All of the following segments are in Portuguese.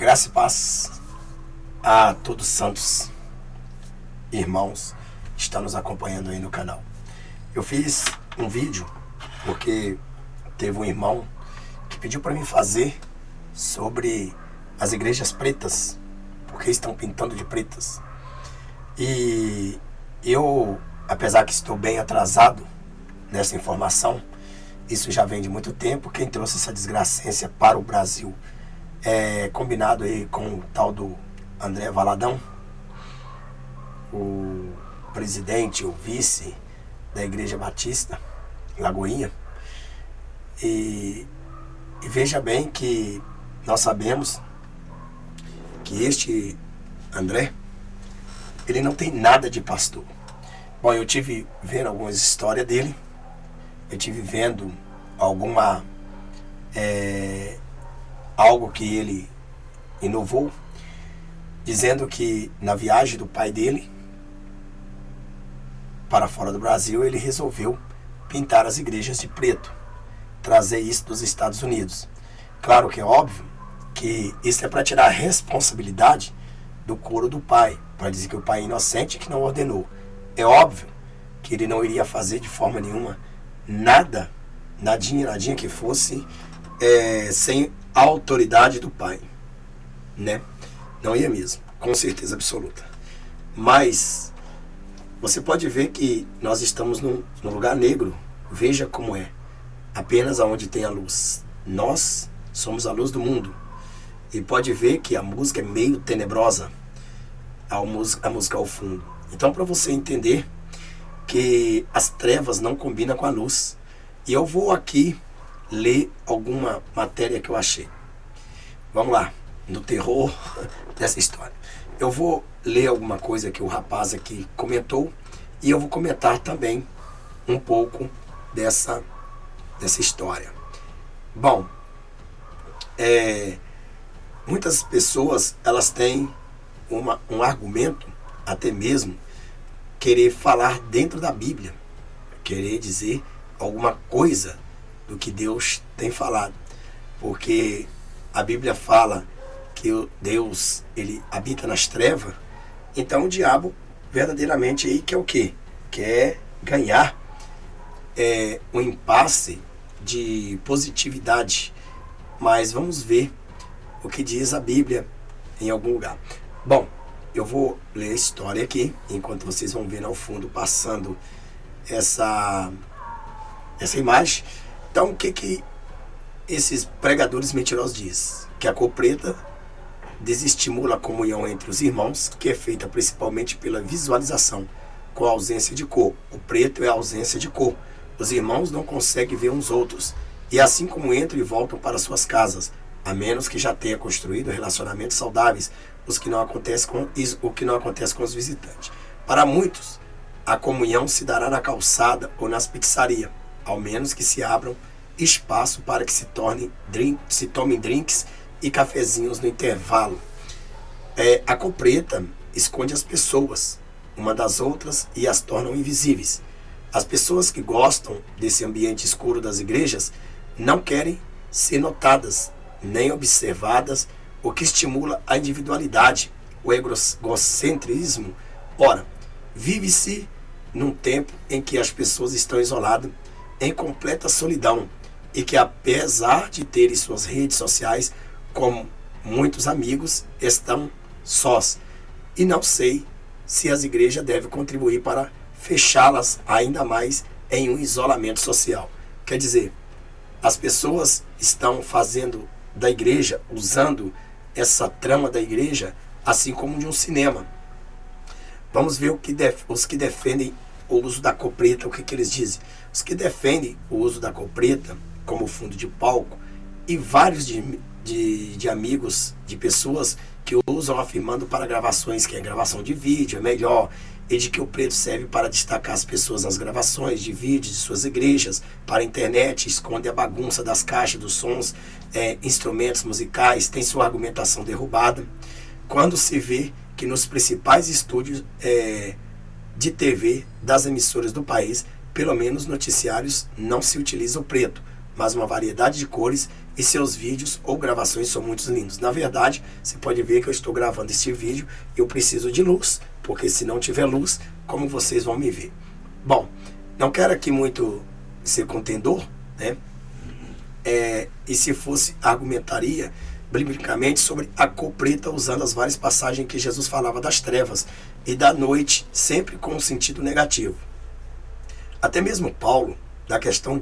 Graça e paz a todos os santos irmãos que estão nos acompanhando aí no canal. Eu fiz um vídeo porque teve um irmão que pediu para mim fazer sobre as igrejas pretas, porque estão pintando de pretas. E eu, apesar que estou bem atrasado nessa informação, isso já vem de muito tempo. Quem trouxe essa desgracência para o Brasil combinado aí com o tal do André Valadão, o presidente, o vice da Igreja Batista, Lagoinha. E veja bem que nós sabemos que este André, ele não tem nada de pastor. Bom, eu tive vendo algumas histórias dele, eu tive vendo algo que ele inovou, dizendo que na viagem do pai dele para fora do Brasil, ele resolveu pintar as igrejas de preto, trazer isso dos Estados Unidos. Claro que é óbvio que isso é para tirar a responsabilidade do couro do pai, para dizer que o pai é inocente e que não ordenou. É óbvio que ele não iria fazer de forma nenhuma nadinha que fosse sem a autoridade do pai, né? Não ia mesmo, com certeza absoluta. Mas você pode ver que nós estamos num lugar negro. Veja como é, apenas aonde tem a luz. Nós somos a luz do mundo. E pode ver que a música é meio tenebrosa, a música ao fundo. Então, para você entender que as trevas não combinam com a luz, e eu vou aqui ler alguma matéria que eu achei. Vamos lá, no terror dessa história. Eu vou ler alguma coisa que o rapaz aqui comentou, e eu vou comentar também um pouco dessa história. Bom, muitas pessoas, elas têm um argumento, até mesmo querer falar dentro da Bíblia, querer dizer alguma coisa do que Deus tem falado, porque a Bíblia fala que Deus, ele habita nas trevas. Então o diabo verdadeiramente aí quer o quê? Quer ganhar um impasse de positividade. Mas vamos ver o que diz a Bíblia em algum lugar. Bom, eu vou ler a história aqui, enquanto vocês vão ver ao fundo passando essa imagem. Então, o que esses pregadores mentirosos dizem? Que a cor preta desestimula a comunhão entre os irmãos, que é feita principalmente pela visualização, com a ausência de cor. O preto é a ausência de cor. Os irmãos não conseguem ver uns outros, e assim como entram e voltam para suas casas, a menos que já tenha construído relacionamentos saudáveis, o que não acontece com os visitantes. Para muitos, a comunhão se dará na calçada ou nas pizzarias, ao menos que se abram espaço para que se tomem drinks e cafezinhos no intervalo. A cor preta esconde as pessoas uma das outras e as tornam invisíveis. As pessoas que gostam desse ambiente escuro das igrejas não querem ser notadas nem observadas, o que estimula a individualidade, o egocentrismo. Ora, vive-se num tempo em que as pessoas estão isoladas, em completa solidão, e que apesar de terem suas redes sociais, como muitos amigos, estão sós. E não sei se as igrejas devem contribuir para fechá-las ainda mais em um isolamento social. Quer dizer, as pessoas estão fazendo da igreja, usando essa trama da igreja, assim como de um cinema. Vamos ver os que defendem o uso da cor preta, o que eles dizem. Os que defendem o uso da cor preta como fundo de palco, e vários de amigos, de pessoas que usam afirmando para gravações, que a gravação de vídeo é melhor, e de que o preto serve para destacar as pessoas nas gravações de vídeo de suas igrejas, para a internet, esconde a bagunça das caixas, dos sons, instrumentos musicais, tem sua argumentação derrubada. Quando se vê que nos principais estúdios de TV das emissoras do país, pelo menos noticiários, não se utiliza o preto, mas uma variedade de cores e seus vídeos ou gravações são muito lindos. Na verdade, você pode ver que eu estou gravando esse vídeo, eu preciso de luz, porque se não tiver luz, como vocês vão me ver? Bom, não quero aqui muito ser contendor, né? E se fosse, argumentaria biblicamente sobre a cor preta, usando as várias passagens que Jesus falava das trevas e da noite, sempre com um sentido negativo. Até mesmo Paulo, da questão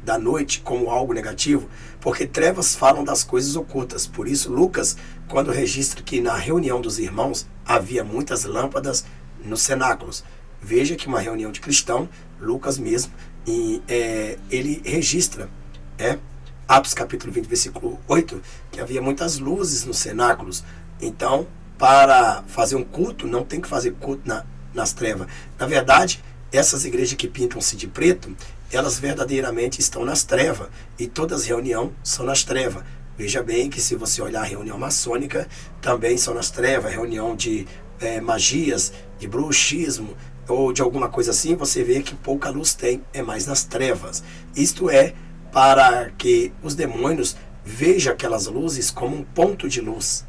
da noite como algo negativo, porque trevas falam das coisas ocultas. Por isso, Lucas, quando registra que na reunião dos irmãos havia muitas lâmpadas nos cenáculos. Veja que uma reunião de cristão, Lucas mesmo, ele registra, Atos capítulo 20, versículo 8, que havia muitas luzes nos cenáculos. Então, para fazer um culto, não tem que fazer culto nas trevas. Na verdade, essas igrejas que pintam-se de preto, elas verdadeiramente estão nas trevas. E todas as reuniões são nas trevas. Veja bem que se você olhar a reunião maçônica, também são nas trevas. Reunião de magias, de bruxismo, ou de alguma coisa assim, você vê que pouca luz tem, é mais nas trevas. Isto é para que os demônios vejam aquelas luzes como um ponto de luz,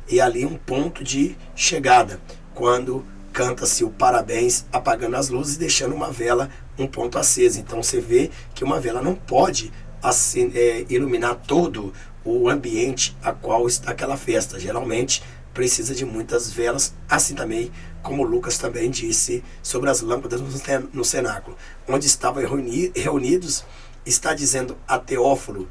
e ali um ponto de chegada, quando canta-se o parabéns apagando as luzes e deixando uma vela, um ponto aceso. Então você vê que uma vela não pode iluminar todo o ambiente a qual está aquela festa. Geralmente precisa de muitas velas, assim também como Lucas também disse sobre as lâmpadas no cenáculo, onde estavam reunidos. Está dizendo a Teófilo,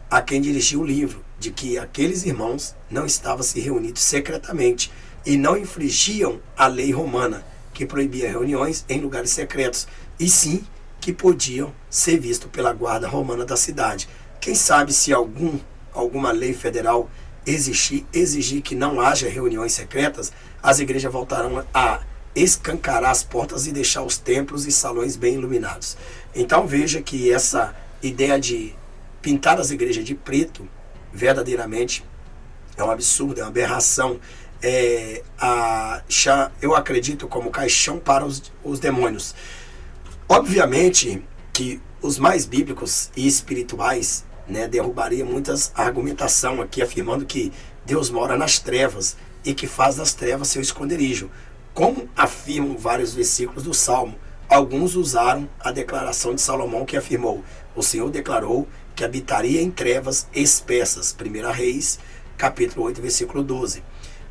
a quem dirigiu o livro, de que aqueles irmãos não estavam se reunidos secretamente e não infringiam a lei romana, que proibia reuniões em lugares secretos, e sim que podiam ser vistos pela guarda romana da cidade. Quem sabe se alguma lei federal exigir que não haja reuniões secretas, as igrejas voltarão a escancarar as portas e deixar os templos e salões bem iluminados. Então veja que essa ideia de pintar as igrejas de preto verdadeiramente é um absurdo, é uma aberração. Eu acredito como caixão para os demônios. Obviamente que os mais bíblicos e espirituais derrubariam muitas argumentação aqui, afirmando que Deus mora nas trevas e que faz das trevas seu esconderijo, como afirmam vários versículos do Salmo. Alguns usaram a declaração de Salomão, que afirmou: o Senhor declarou que habitaria em trevas espessas. 1 Reis, capítulo 8, versículo 12.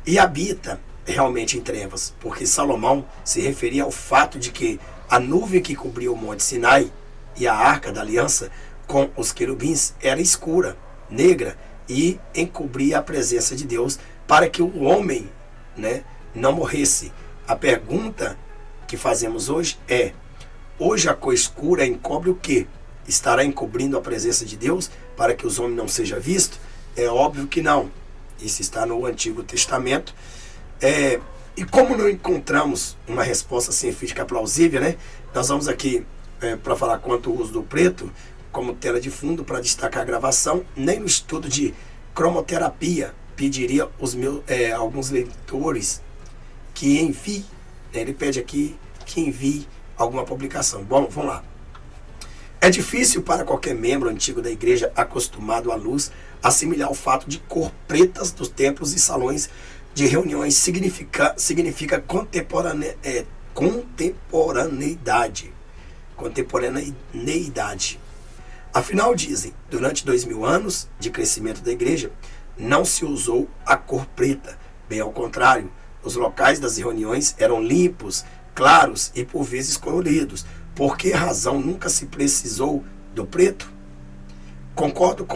E habita realmente em trevas, porque Salomão se referia ao fato de que a nuvem que cobria o monte Sinai e a arca da aliança com os querubins era escura, negra, e encobria a presença de Deus para que o homem não morresse. A pergunta que fazemos hoje hoje a cor escura encobre o quê? Estará encobrindo a presença de Deus para que os homens não sejam vistos? É óbvio que não. Isso está no Antigo Testamento. E como não encontramos uma resposta científica plausível, nós vamos aqui para falar quanto ao uso do preto como tela de fundo para destacar a gravação. Nem no estudo de cromoterapia pediria alguns leitores que envie, ele pede aqui que envie alguma publicação. Bom, vamos lá. É difícil para qualquer membro antigo da igreja acostumado à luz assimilar o fato de cor pretas dos templos e salões de reuniões significa contemporaneidade. Afinal, dizem, durante 2000 anos de crescimento da igreja, não se usou a cor preta. Bem ao contrário, os locais das reuniões eram limpos, claros e por vezes coloridos. Por que razão nunca se precisou do preto? Concordo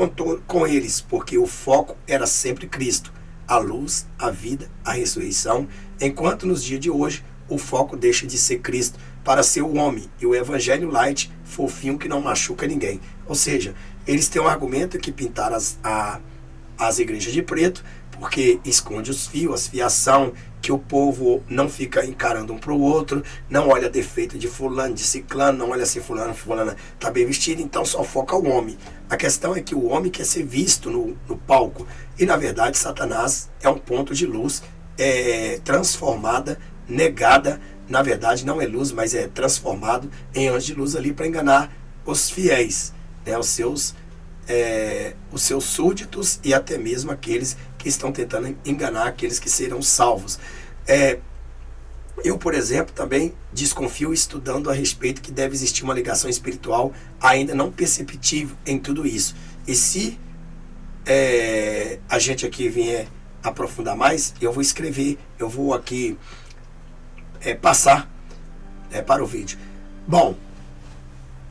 com eles, porque o foco era sempre Cristo, a luz, a vida, a ressurreição, enquanto nos dias de hoje o foco deixa de ser Cristo para ser o homem e o evangelho light, fofinho, que não machuca ninguém. Ou seja, eles têm um argumento que pintaram as igrejas de preto porque esconde os fios, as fiação, que o povo não fica encarando um para o outro, não olha defeito de fulano, de ciclano, não olha se fulana está bem vestido, então só foca o homem. A questão é que o homem quer ser visto no palco, e na verdade Satanás é um ponto de luz transformada, negada, na verdade não é luz, mas é transformado em anjo de luz ali para enganar os fiéis, os seus os seus súditos e até mesmo aqueles que estão tentando enganar aqueles que serão salvos. Eu, por exemplo, também desconfio estudando a respeito que deve existir uma ligação espiritual ainda não perceptível em tudo isso. E se a gente aqui vier aprofundar mais, eu vou escrever, eu vou aqui passar para o vídeo. Bom,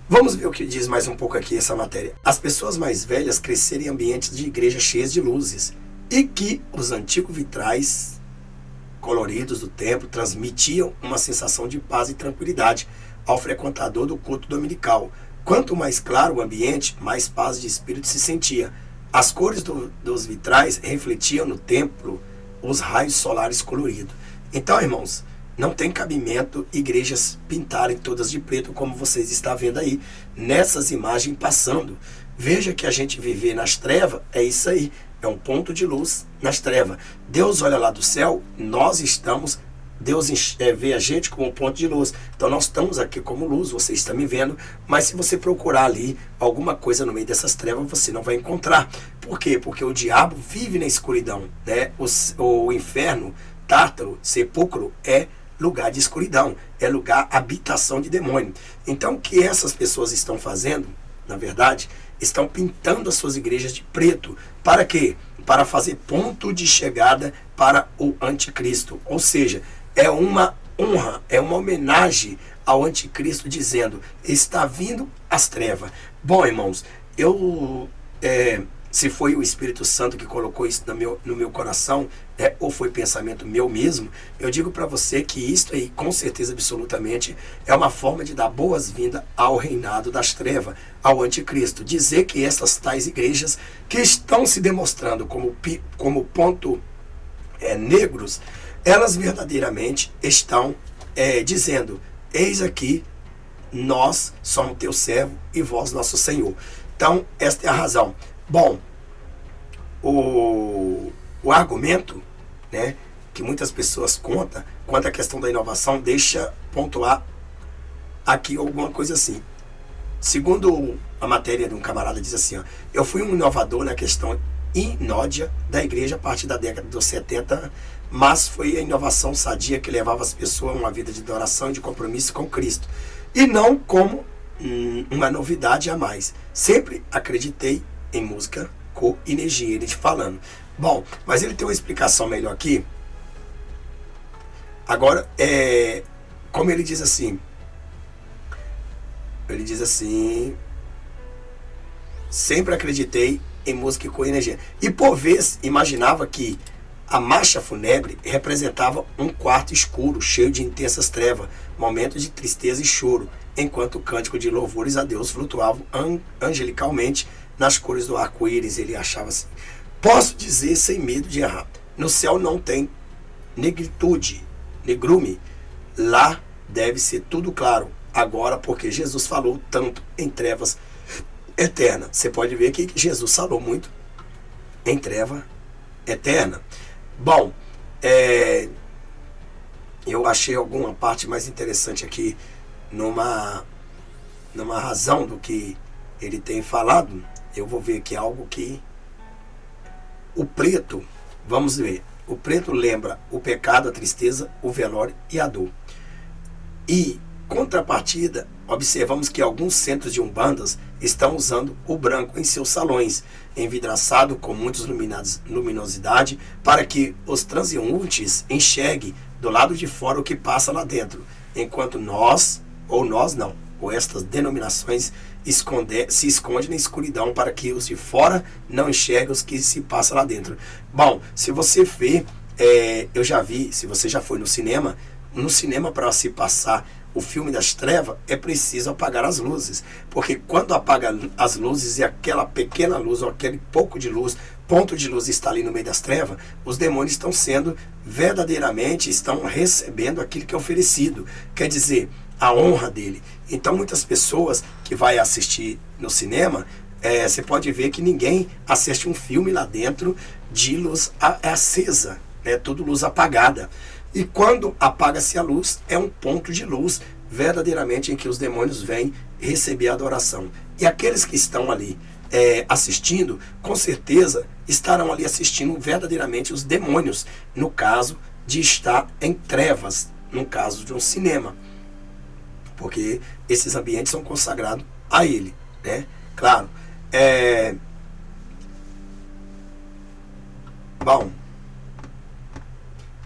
vamos ver o que diz mais um pouco aqui essa matéria. As pessoas mais velhas cresceram em ambientes de igreja cheias de luzes e que os antigos vitrais coloridos do templo transmitiam uma sensação de paz e tranquilidade ao frequentador do culto dominical. Quanto mais claro o ambiente, mais paz de espírito se sentia. As cores dos vitrais refletiam no templo os raios solares coloridos. Então, irmãos, não tem cabimento igrejas pintarem todas de preto, como vocês estão vendo aí, nessas imagens passando. Veja que a gente viver nas trevas é isso aí, é um ponto de luz nas trevas. Deus olha lá do céu, Deus vê a gente como um ponto de luz. Então nós estamos aqui como luz, você está me vendo, mas se você procurar ali alguma coisa no meio dessas trevas, você não vai encontrar. Por quê? Porque o diabo vive na escuridão, né? O inferno, Tártaro, sepulcro, é lugar de escuridão, é lugar, habitação de demônio. Então o que essas pessoas estão fazendo, na verdade, estão pintando as suas igrejas de preto. Para quê? Para fazer ponto de chegada para o anticristo. Ou seja, é uma honra, é uma homenagem ao anticristo, dizendo, está vindo as trevas. Bom, irmãos, se foi o Espírito Santo que colocou isso no meu coração, ou foi pensamento meu mesmo, eu digo para você que isto aí, com certeza absolutamente, é uma forma de dar boas-vindas ao reinado das trevas, ao anticristo. Dizer que essas tais igrejas que estão se demonstrando como ponto negros, elas verdadeiramente estão dizendo, eis aqui, nós somos teu servo e vós nosso Senhor. Então, esta é a razão. Bom, o argumento, né, que muitas pessoas contam quanto à questão da inovação, deixa pontuar aqui alguma coisa assim. Segundo a matéria de um camarada, diz assim, ó, eu fui um inovador na questão inódia da igreja a partir da década dos 70, mas foi a inovação sadia que levava as pessoas a uma vida de adoração e de compromisso com Cristo, e não como uma novidade a mais. Sempre acreditei em música com energia, ele te falando. Bom, mas ele tem uma explicação melhor aqui. Agora, como ele diz assim, sempre acreditei em música com energia. E por vezes imaginava que a marcha fúnebre representava um quarto escuro, cheio de intensas trevas, momentos de tristeza e choro, enquanto o cântico de louvores a Deus flutuava angelicalmente nas cores do arco-íris. Ele achava assim, posso dizer sem medo de errar, no céu não tem negritude, negrume, lá deve ser tudo claro, agora porque Jesus falou tanto em trevas eterna. Você pode ver que Jesus falou muito em treva eterna. Bom, eu achei alguma parte mais interessante aqui numa razão do que ele tem falado. Eu vou ver aqui algo que o preto, vamos ver, o preto lembra o pecado, a tristeza, o velório e a dor. E contrapartida, observamos que alguns centros de umbandas estão usando o branco em seus salões, envidraçado com muitas luminosidade, para que os transeuntes enxerguem do lado de fora o que passa lá dentro, enquanto estas denominações se esconde na escuridão para que os de fora não enxerguem os que se passa lá dentro. Bom, se você vê, eu já vi, se você já foi no cinema para se passar o filme das trevas, é preciso apagar as luzes, porque quando apaga as luzes e aquela pequena luz ou aquele pouco de luz, ponto de luz está ali no meio das trevas, os demônios estão estão recebendo aquilo que é oferecido, quer dizer, a honra dele. Então muitas pessoas que vai assistir no cinema, você pode ver que ninguém assiste um filme lá dentro de luz acesa, né? Tudo luz apagada. E quando apaga-se a luz, é um ponto de luz verdadeiramente em que os demônios vêm receber a adoração. E aqueles que estão ali assistindo, com certeza estarão ali assistindo verdadeiramente os demônios, no caso de estar em trevas, no caso de um cinema, porque esses ambientes são consagrados a ele, né? Claro. Bom,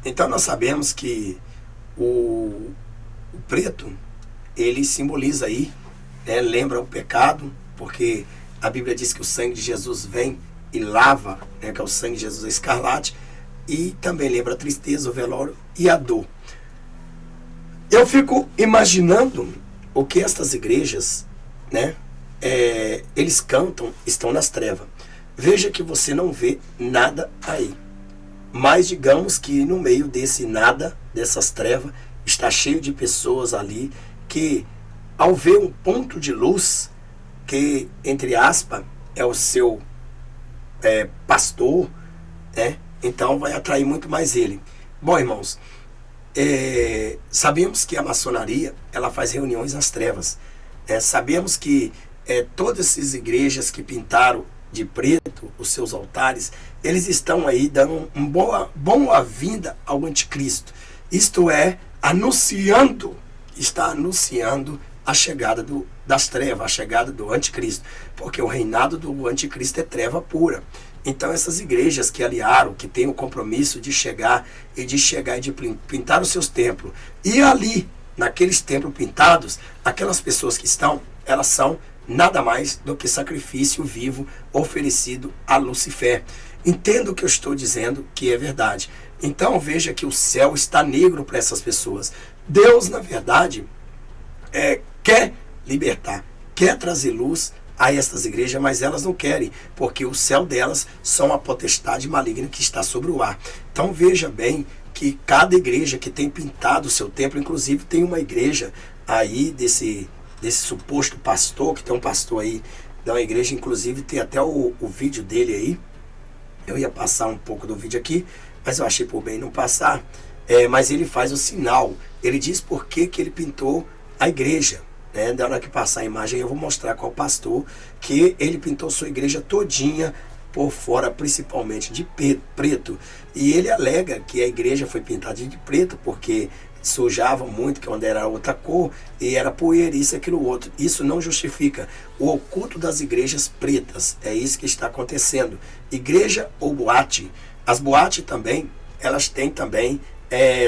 então nós sabemos que o preto, ele simboliza aí, né, lembra o pecado, porque a Bíblia diz que o sangue de Jesus vem e lava, né, que é o sangue de Jesus escarlate, e também lembra a tristeza, o velório e a dor. Eu fico imaginando o que estas igrejas, né, eles cantam, estão nas trevas. Veja que você não vê nada aí. Mas digamos que no meio desse nada, dessas trevas, está cheio de pessoas ali que, ao ver um ponto de luz, que, entre aspas, é o seu pastor, né? Então vai atrair muito mais ele. Bom, irmãos, sabemos que a maçonaria, ela faz reuniões nas trevas. Sabemos que todas essas igrejas que pintaram de preto os seus altares, eles estão aí dando uma boa-vinda ao anticristo. Isto é, está anunciando a chegada das trevas, a chegada do anticristo, porque o reinado do anticristo é treva pura. Então essas igrejas que aliaram, que têm o compromisso de chegar e de pintar os seus templos, e ali, naqueles templos pintados, aquelas pessoas que estão, elas são nada mais do que sacrifício vivo oferecido a Lucifer. Entenda o que eu estou dizendo, que é verdade. Então veja que o céu está negro para essas pessoas. Deus, na verdade, quer libertar, quer trazer luz a estas igrejas, mas elas não querem, porque o céu delas são a potestade maligna que está sobre o ar. Então veja bem que cada igreja que tem pintado o seu templo, inclusive tem uma igreja aí desse suposto pastor, que tem um pastor aí da uma igreja, inclusive tem até o vídeo dele aí. Eu ia passar um pouco do vídeo aqui, mas eu achei por bem não passar. Mas ele faz o sinal, ele diz por que ele pintou a igreja. Da hora que passar a imagem eu vou mostrar qual pastor, que ele pintou sua igreja todinha por fora, principalmente de preto. E ele alega que a igreja foi pintada de preto porque sujava muito, que onde era outra cor, e era poeira, isso, aquilo, outro. Isso não justifica o oculto das igrejas pretas. É isso que está acontecendo. Igreja ou boate. As boates também, elas têm também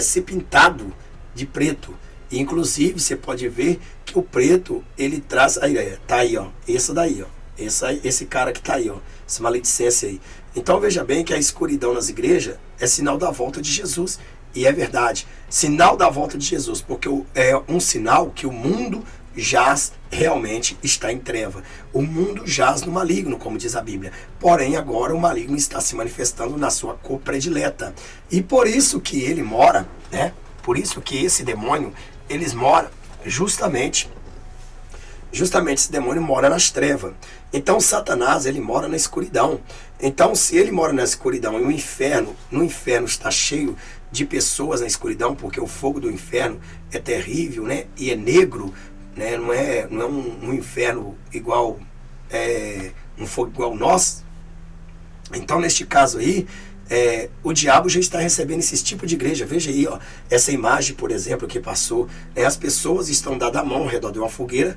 se pintado de preto. E, inclusive, você pode ver que o preto, ele traz... tá aí, ó. Esse daí, ó. Esse cara que tá aí, ó. Esse maledicência aí. Então, veja bem que a escuridão nas igrejas é sinal da volta de Jesus. E é verdade. Sinal da volta de Jesus. Porque é um sinal que o mundo jaz realmente está em treva. O mundo jaz no maligno, como diz a Bíblia. Porém, agora o maligno está se manifestando na sua cor predileta. E por isso que ele mora, né? Por isso que esse demônio, eles moram justamente esse demônio mora nas trevas. Então Satanás, ele mora na escuridão. Então se ele mora na escuridão e no inferno está cheio de pessoas na escuridão, porque o fogo do inferno é terrível, né? E é negro, né? Não é um inferno igual, um fogo igual nós. Então neste caso aí, o diabo já está recebendo esse tipo de igreja. Veja aí, ó, essa imagem, por exemplo, que passou. As pessoas estão dadas a mão ao redor de uma fogueira,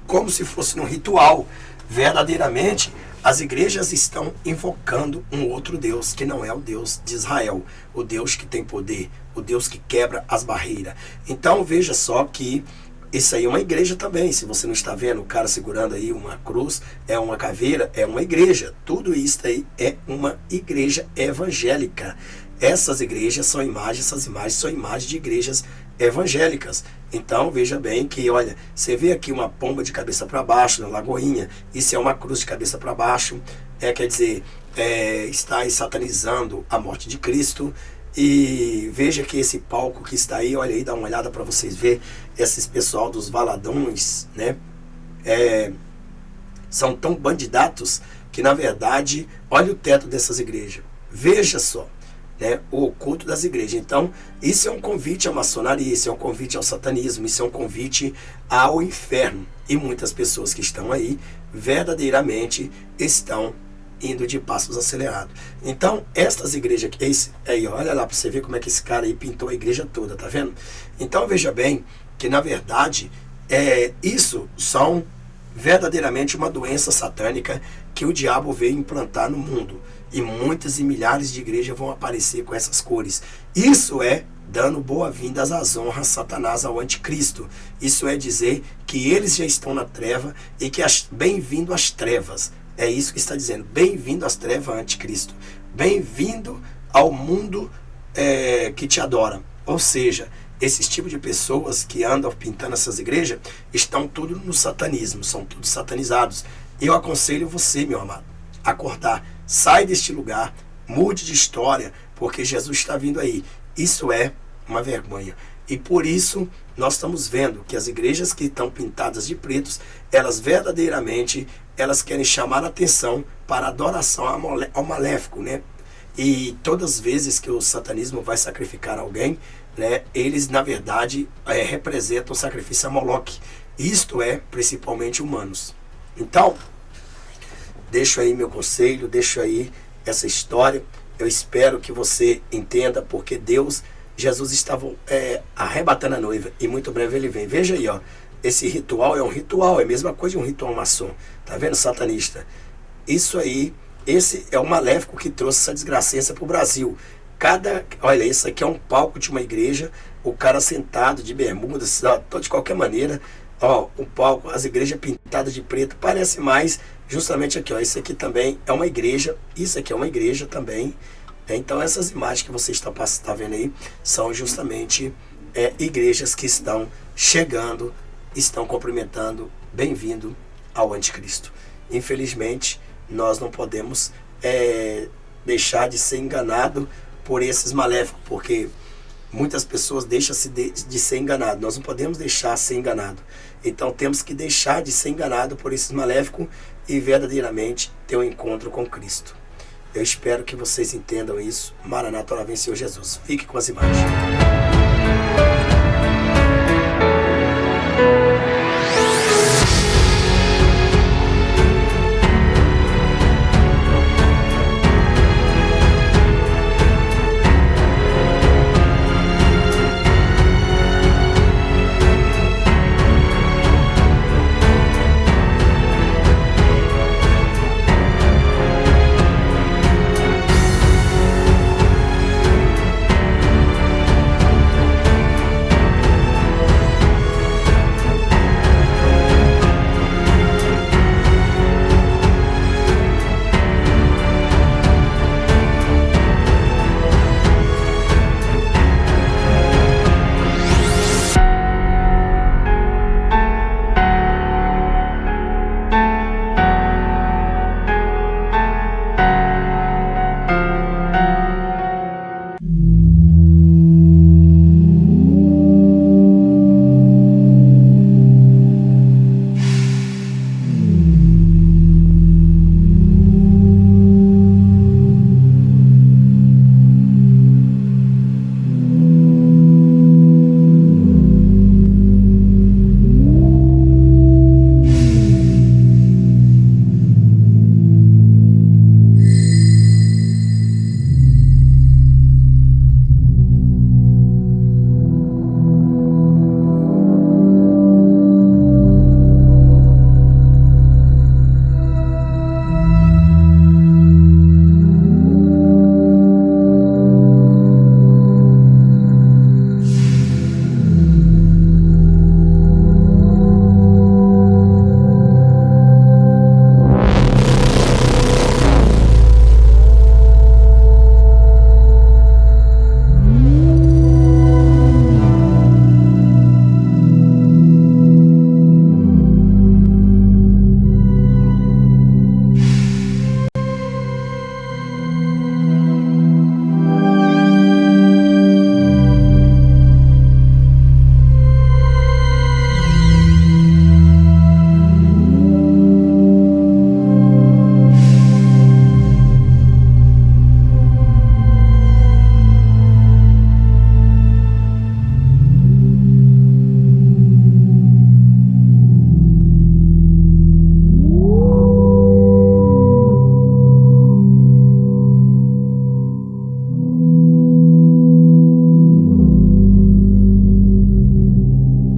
como se fosse num ritual. Verdadeiramente, as igrejas estão invocando um outro Deus, que não é o Deus de Israel, o Deus que tem poder, o Deus que quebra as barreiras. Então veja só que isso aí é uma igreja também. Se você não está vendo o cara segurando aí uma cruz, é uma caveira, é uma igreja. Tudo isso aí é uma igreja evangélica. Essas igrejas são imagens, essas imagens são imagens de igrejas evangélicas. Então veja bem que, olha, você vê aqui uma pomba de cabeça para baixo na lagoinha, isso é uma cruz de cabeça para baixo, quer dizer, está aí satanizando a morte de Cristo. E veja que esse palco que está aí, olha aí, dá uma olhada para vocês ver, esses pessoal dos valadões, né? São tão bandidatos que, na verdade, olha o teto dessas igrejas. Veja só, né, o oculto das igrejas. Então, isso é um convite à maçonaria, isso é um convite ao satanismo, isso é um convite ao inferno. E muitas pessoas que estão aí, verdadeiramente, estão indo de passos acelerados. Então, estas igrejas, aí, olha lá para você ver como é que esse cara aí pintou a igreja toda, tá vendo? Então, veja bem que, na verdade, isso são verdadeiramente uma doença satânica que o diabo veio implantar no mundo. E muitas e milhares de igrejas vão aparecer com essas cores. Isso é dando boas-vindas às honras Satanás ao anticristo. Isso é dizer que eles já estão na treva e que bem-vindo às trevas. É isso que está dizendo. Bem-vindo às trevas, anticristo. Bem-vindo ao mundo que te adora. Ou seja, esses tipos de pessoas que andam pintando essas igrejas estão tudo no satanismo, são todos satanizados. Eu aconselho você, meu amado, acordar, sai deste lugar, mude de história, porque Jesus está vindo aí. Isso é uma vergonha. E por isso nós estamos vendo que as igrejas que estão pintadas de pretos, elas verdadeiramente, elas querem chamar a atenção para a adoração ao maléfico, né? E todas as vezes que o satanismo vai sacrificar alguém, né, eles na verdade representam o sacrifício a Moloque. Isto é, principalmente humanos. Então, deixo aí meu conselho, deixo aí essa história. Eu espero que você entenda, porque Jesus estava arrebatando a noiva e muito breve ele vem. Veja aí, ó, esse ritual é um ritual, é a mesma coisa de um ritual maçom. Tá vendo, satanista? Isso aí, esse é o maléfico que trouxe essa desgraceça para o Brasil. Olha, isso aqui é um palco de uma igreja, o cara sentado de bermuda, de qualquer maneira, ó, o palco, as igrejas pintadas de preto, parece mais justamente aqui, ó, isso aqui também é uma igreja, isso aqui é uma igreja também. Então essas imagens que você está vendo aí são justamente igrejas que estão chegando, estão cumprimentando, bem-vindo ao anticristo. Infelizmente, nós não podemos deixar de ser enganado por esses maléficos, porque muitas pessoas deixam-se de ser enganado. Nós não podemos deixar de ser enganado. Então temos que deixar de ser enganado por esses maléficos e verdadeiramente ter um encontro com Cristo. Eu espero que vocês entendam isso. Maranata, ora vem Senhor Jesus. Fique com as imagens.